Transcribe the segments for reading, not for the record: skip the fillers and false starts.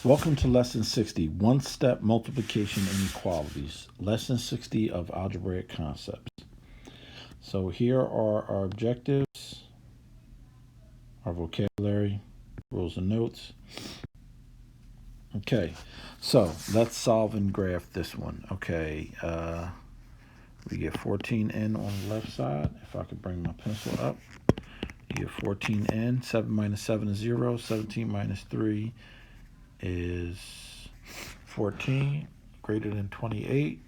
Welcome to Lesson 60, One-Step Multiplication Inequalities, Lesson 60 of Algebraic Concepts. So here are our objectives, our vocabulary, rules and notes. Okay, so let's solve and graph this one. Okay, we get 14n on the left side. If I could bring my pencil up, you get 14n. 7 minus 7 is 0. 17 minus 3 is 14, greater than 28.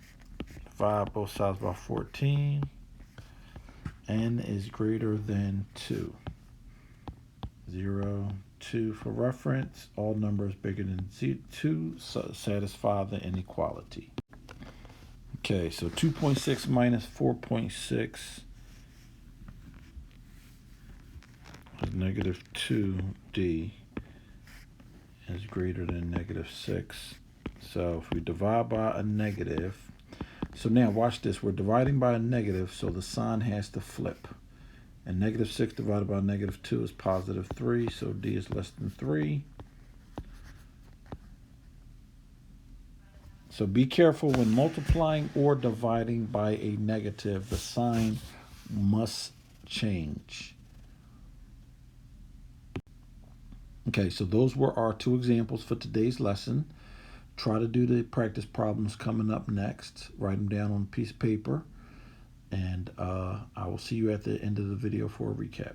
5 both sides by 14. N is greater than 2. 0, 2 for reference. All numbers bigger than 2 satisfy the inequality. Okay, so 2.6 minus 4.6 is negative 2d is greater than negative 6. So if we divide by a negative, so now watch this, we're dividing by a negative, so the sign has to flip. And negative 6 divided by negative 2 is positive 3, so d is less than 3. So be careful when multiplying or dividing by a negative, the sign must change. Okay, so those were our two examples for today's lesson. Try to do the practice problems coming up next. Write them down on a piece of paper. And I will see you at the end of the video for a recap.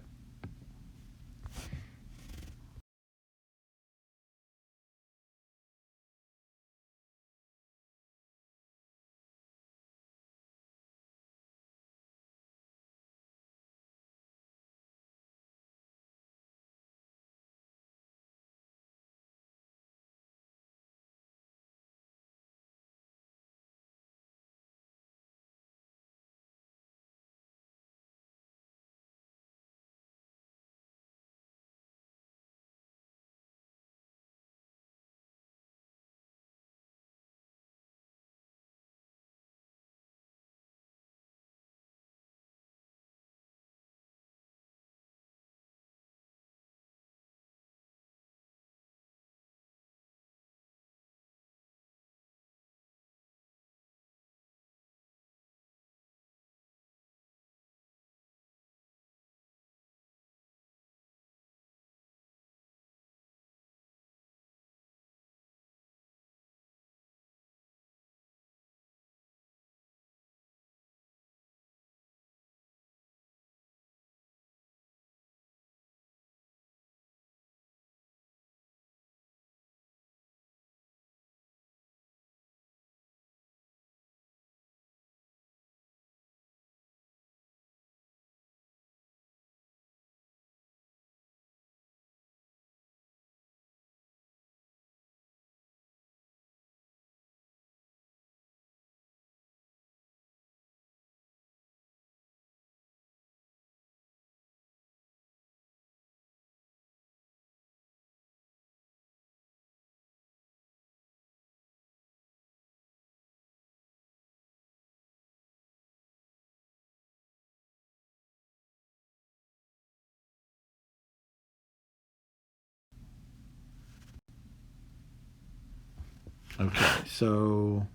Okay, so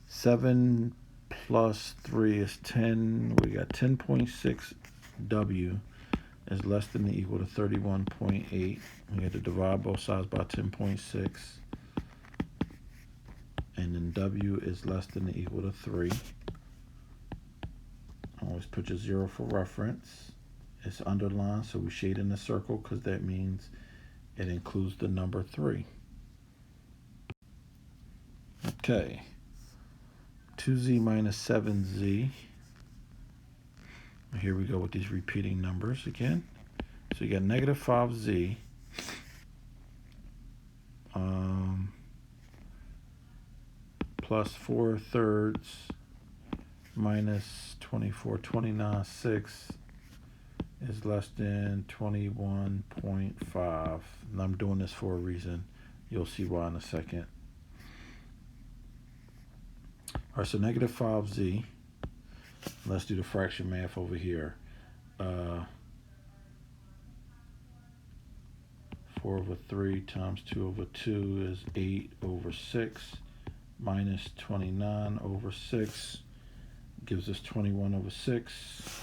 7 plus 3 is 10. We got 10.6w is less than or equal to 31.8. We had to divide both sides by 10.6. And then w is less than or equal to 3. Always put your 0 for reference. It's underlined, so we shade in the circle because that means it includes the number 3. Okay, 2z minus 7z. Here we go with these repeating numbers again. So you got negative 5z plus 4/3 minus 24, 29/6 is less than 21.5. And I'm doing this for a reason. You'll see why in a second. All right, so negative 5z. Let's do the fraction math over here. 4 over 3 times 2 over 2 is 8 over 6 minus 29 over 6 gives us 21 over 6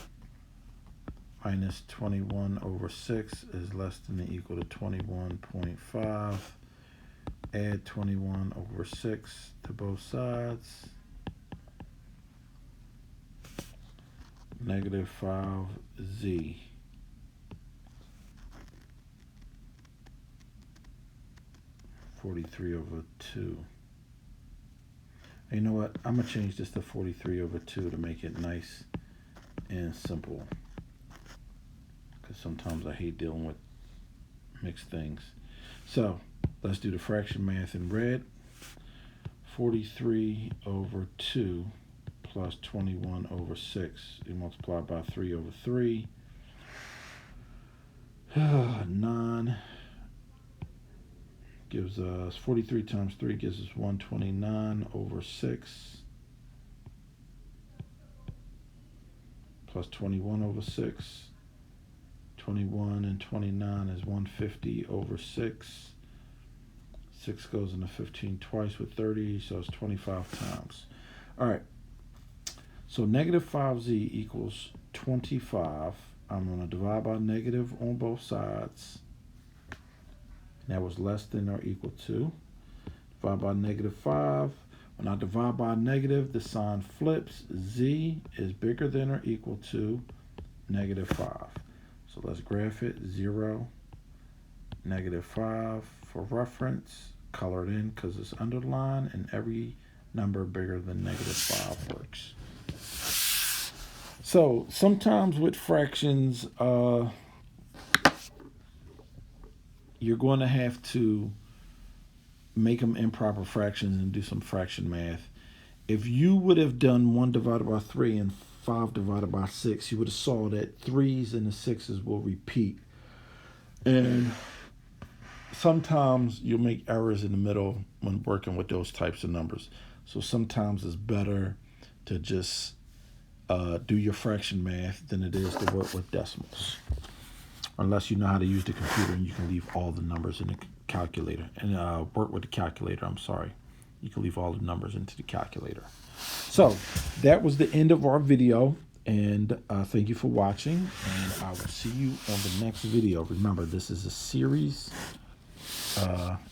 minus 21 over 6 is less than or equal to 21.5. Add 21 over 6 to both sides. Negative 5z. (43 over 2). And you know what? I'm going to change this to 43 over 2 to make it nice and simple. Because sometimes I hate dealing with mixed things. So let's do the fraction math in red. 43 over 2 plus 21 over 6. You multiply by 3 over 3. 9 gives us 43 times 3 gives us 129 over 6 plus 21 over 6. 21 and 29 is 150 over 6. 6 goes into 15 twice with 30, so it's 25 times. All right. So negative 5z equals 25. I'm going to divide by negative on both sides. That was less than or equal to. Divide by negative 5. When I divide by negative, the sign flips. Z is bigger than or equal to negative 5. So let's graph it. 0, negative 5 for reference. Color it in because it's underlined, and every number bigger than negative 5 works. So sometimes with fractions, you're going to have to make them improper fractions and do some fraction math. If you would have done 1 divided by 3 and 5 divided by 6, you would have saw that 3's and the 6's will repeat. And sometimes you'll make errors in the middle when working with those types of numbers. So sometimes it's better to just do your fraction math than it is to work with decimals. Unless you know how to use the computer and you can leave all the numbers in the calculator. And work with the calculator, I'm sorry. You can leave all the numbers into the calculator. So that was the end of our video. And thank you for watching. And I will see you on the next video. Remember, this is a series.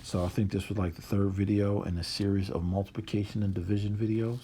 So I think this was like the 3rd video in a series of multiplication and division videos.